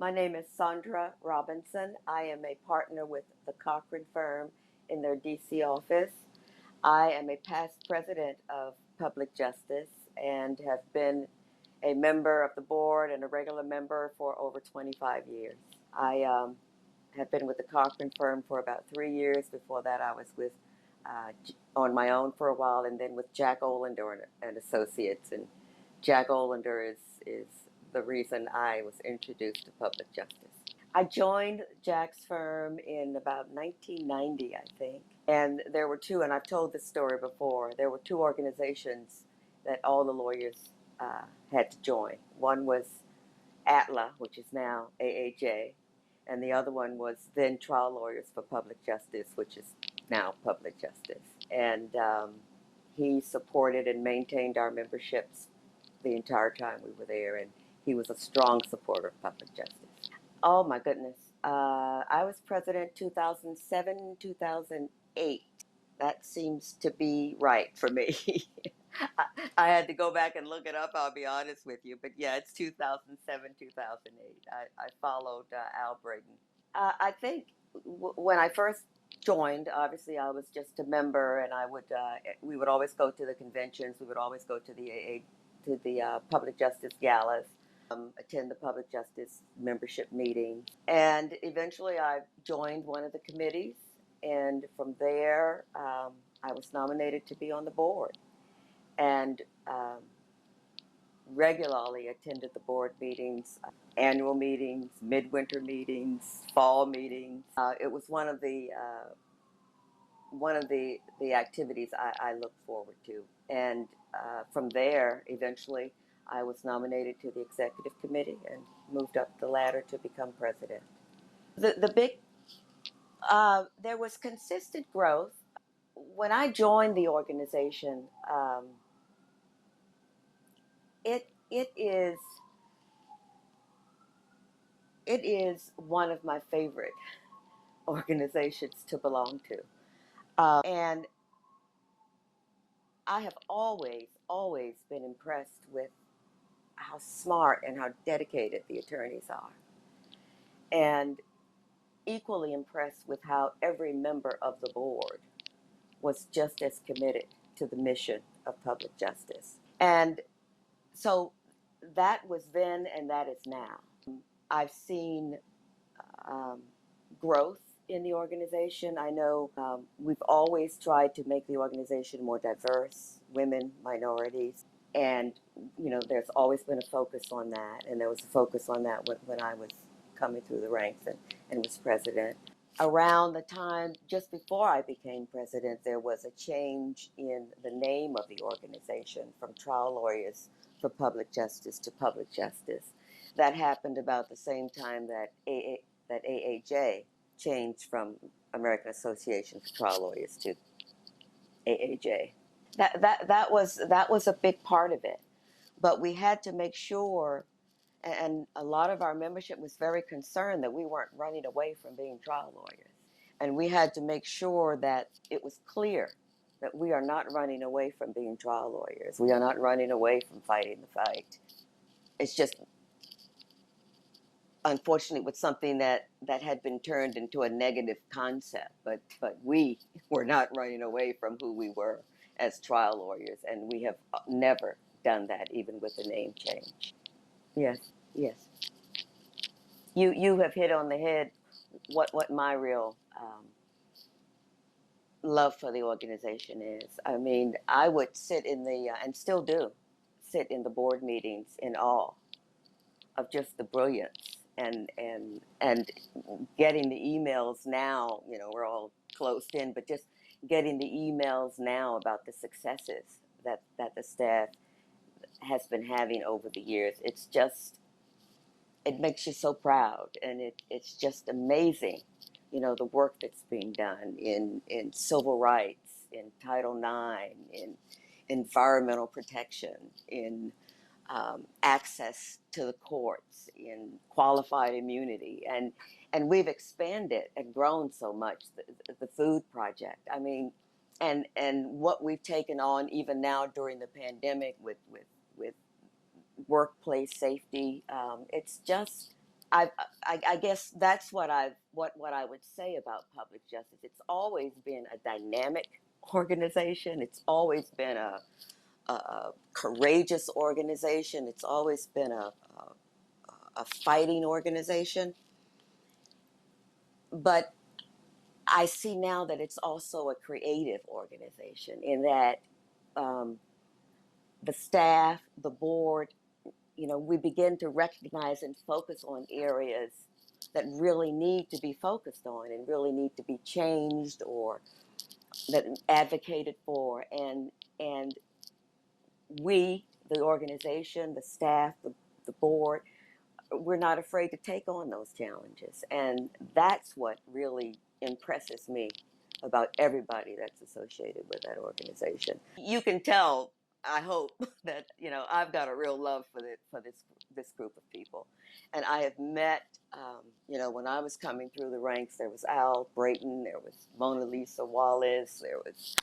My name is Sandra Robinson. I am a partner with the Cochran firm in their DC office. I am a past president of Public Justice and have been a member of the board and a regular member for over 25 years. I have been with the Cochran firm for about 3 years. Before that, I was with on my own for a while, and then with Jack Olander and Associates. And Jack Olander is the reason I was introduced to public justice. I joined Jack's firm in about 1990, I think. And there were two, and I've told this story before, there were two organizations that all the lawyers had to join. One was ATLA, which is now AAJ, and the other one was then Trial Lawyers for Public Justice, which is now Public Justice. And he supported and maintained our memberships the entire time we were there, and he was a strong supporter of public justice. Oh my goodness. I was president 2007, 2008. That seems to be right for me. I had to go back and look it up, I'll be honest with you. But yeah, it's 2007, 2008. I followed Al Braden. I think when I first joined, obviously I was just a member, and we would always go to the conventions. We would always go to the public justice galas, attend the public justice membership meeting, and eventually I joined one of the committees. And from there, I was nominated to be on the board, and regularly attended the board meetings, annual meetings, midwinter meetings, fall meetings. It was one of the activities I look forward to. And from there, eventually, I was nominated to the executive committee and moved up the ladder to become president. The big there was consistent growth. When I joined the organization, it is one of my favorite organizations to belong to. And I have always been impressed with how smart and how dedicated the attorneys are, and equally impressed with how every member of the board was just as committed to the mission of public justice. And so that was then, and that is now. I've seen um, growth in the organization. I know we've always tried to make the organization more diverse, women, minorities, and there's always been a focus on that, and there was a focus on that when I was coming through the ranks and was president. Around the time just before I became president, there was a change in the name of the organization from Trial Lawyers for Public Justice to Public Justice. That happened about the same time that AAJ changed from American Association for Trial Lawyers to AAJ. That was a big part of it. But we had to make sure, and a lot of our membership was very concerned that we weren't running away from being trial lawyers. And we had to make sure that it was clear that we are not running away from being trial lawyers. We are not running away from fighting the fight. It's just, unfortunately, was something that had been turned into a negative concept. But we were not running away from who we were as trial lawyers, and we have never done that, even with the name change. Yes, yes. You have hit on the head what my real love for the organization is. I mean, I would sit in the and still do sit in the board meetings in awe of just the brilliance and getting the emails now. We're all closed in, but just getting the emails now about the successes that the staff has been having over the years. It makes you so proud, and it's just amazing, the work that's being done in civil rights, in Title IX, in environmental protection, in access to the courts, in qualified immunity, and we've expanded and grown so much. The food project, I mean, and what we've taken on even now during the pandemic with workplace safety. It's just I, I guess that's what I would say about public justice. It's always been a dynamic organization. It's always been a courageous organization. It's always been a fighting organization. But I see now that it's also a creative organization in that um, the staff, the board, we begin to recognize and focus on areas that really need to be focused on and really need to be changed or that advocated for. And we, the organization, the staff, the board, we're not afraid to take on those challenges. And that's what really impresses me about everybody that's associated with that organization. You can tell, I hope, that I've got a real love for this group of people, and I have met. When I was coming through the ranks, there was Al Brayton, there was Mona Lisa Wallace, there was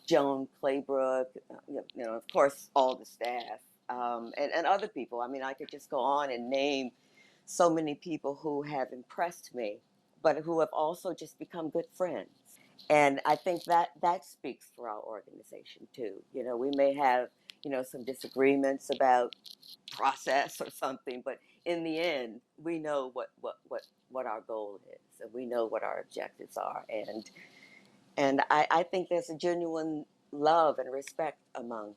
Joan Claybrook, of course, all the staff, and other people. I mean, I could just go on and name so many people who have impressed me, but who have also just become good friends. And I think that speaks for our organization too. We may have, some disagreements about process or something, but in the end, we know what our goal is, and we know what our objectives are, and I think there's a genuine love and respect among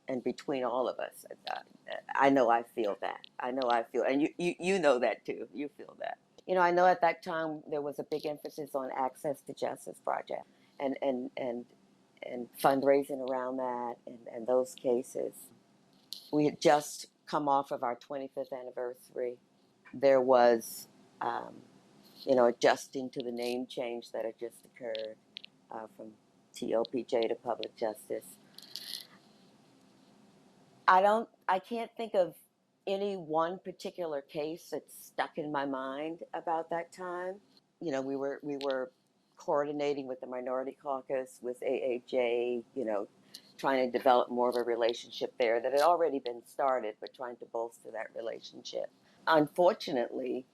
and between all of us. I know I feel that. I know I feel, and you know that too. You feel that. I know at that time there was a big emphasis on Access to Justice project and fundraising around that and those cases. We had just come off of our 25th anniversary. There was, adjusting to the name change that had just occurred from TOPJ to Public Justice. I can't think of any one particular case that's stuck in my mind about that time. We were coordinating with the Minority Caucus, with AAJ, trying to develop more of a relationship there that had already been started, but trying to bolster that relationship. Unfortunately,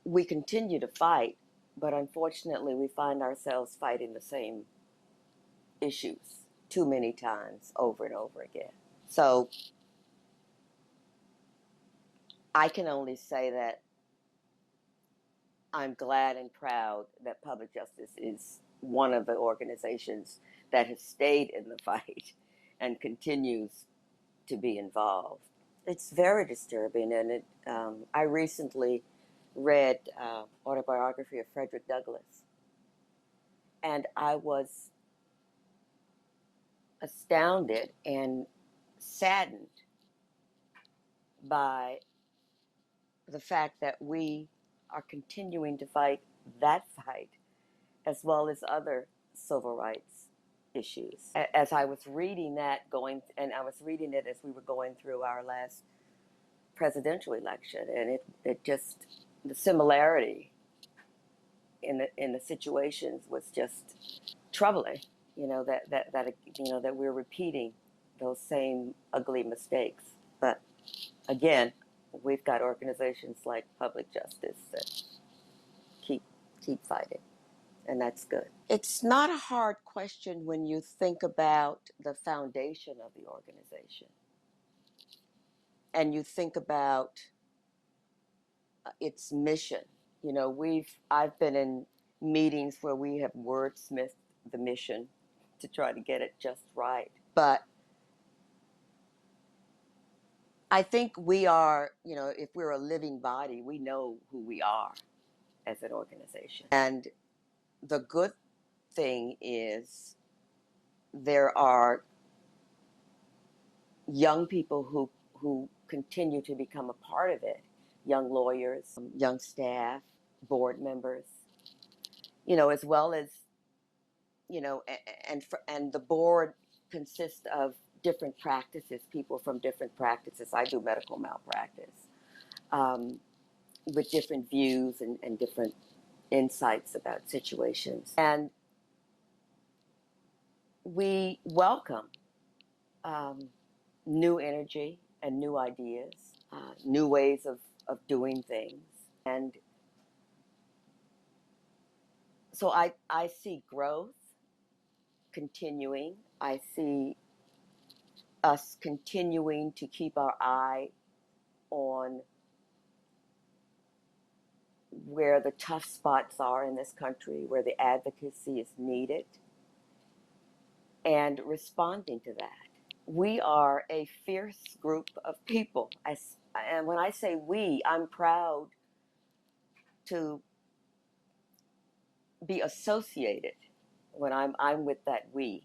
we continue to fight, but unfortunately, we find ourselves fighting the same issues too many times over and over again. So I can only say that I'm glad and proud that Public Justice is one of the organizations that has stayed in the fight and continues to be involved. It's very disturbing, and I recently read autobiography of Frederick Douglass, and I was astounded and saddened by the fact that we are continuing to fight that fight as well as other civil rights issues. As I was reading that, and I was reading it as we were going through our last presidential election, and it just, the similarity in the situations was just troubling. That we're repeating those same ugly mistakes. But again, we've got organizations like Public Justice that keep fighting. And that's good. It's not a hard question when you think about the foundation of the organization and you think about its mission. I've been in meetings where we have wordsmithed the mission to try to get it just right. But I think we are, if we're a living body, we know who we are as an organization. And the good thing is there are young people who continue to become a part of it, young lawyers, young staff, board members, as well as, and the board consists of different practices, people from different practices. I do medical malpractice, with different views and different insights about situations. And we welcome new energy and new ideas. new ways of doing things. And so I see growth continuing. I see us continuing to keep our eye on where the tough spots are in this country, where the advocacy is needed, and responding to that. We are a fierce group of people. And when I say we, I'm proud to be associated, when I'm with that we,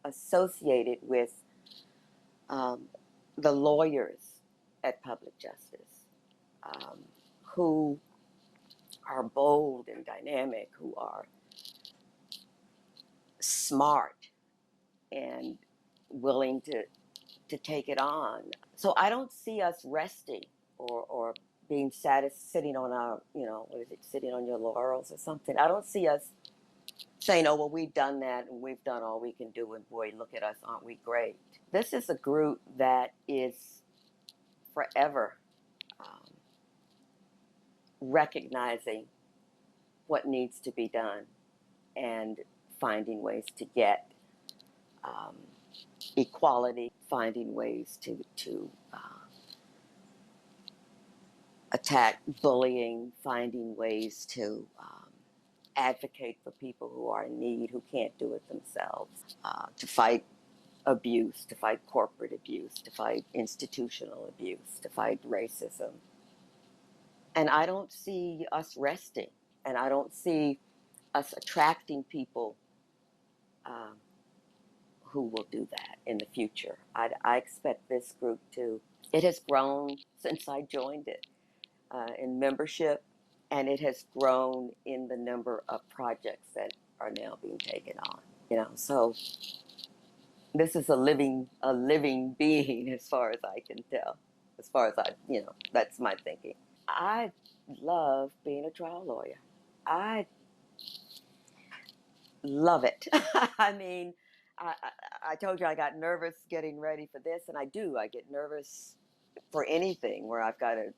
associated with um, the lawyers at Public Justice, um, who are bold and dynamic, who are smart and willing to take it on. So I don't see us resting or being sitting on our, what is it, sitting on your laurels or something. I don't see us saying, oh, well, we've done that and we've done all we can do, and boy, look at us, aren't we great? This is a group that is forever recognizing what needs to be done and finding ways to get um, equality, finding ways to attack bullying, finding ways to advocate for people who are in need, who can't do it themselves, to fight abuse, to fight corporate abuse, to fight institutional abuse, to fight racism. And I don't see us resting, and I don't see us attracting people um, who will do that in the future. I expect this group to, it has grown since I joined it in membership, and it has grown in the number of projects that are now being taken on. So this is a living being, as far as I can tell, as far as that's my thinking. I love being a trial lawyer. I love it. I mean, I told you I got nervous getting ready for this, and I do. I get nervous for anything where I've got to,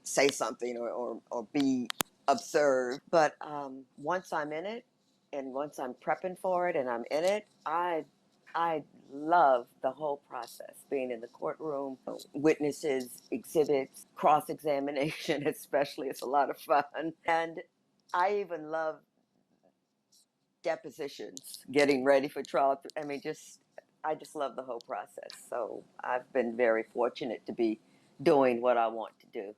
say something or be observed. But once I'm in it, and once I'm prepping for it and I'm in it, I love the whole process, being in the courtroom, witnesses, exhibits, cross-examination especially. It's a lot of fun. And I even love depositions, getting ready for trial. I mean, I just love the whole process. So I've been very fortunate to be doing what I want to do.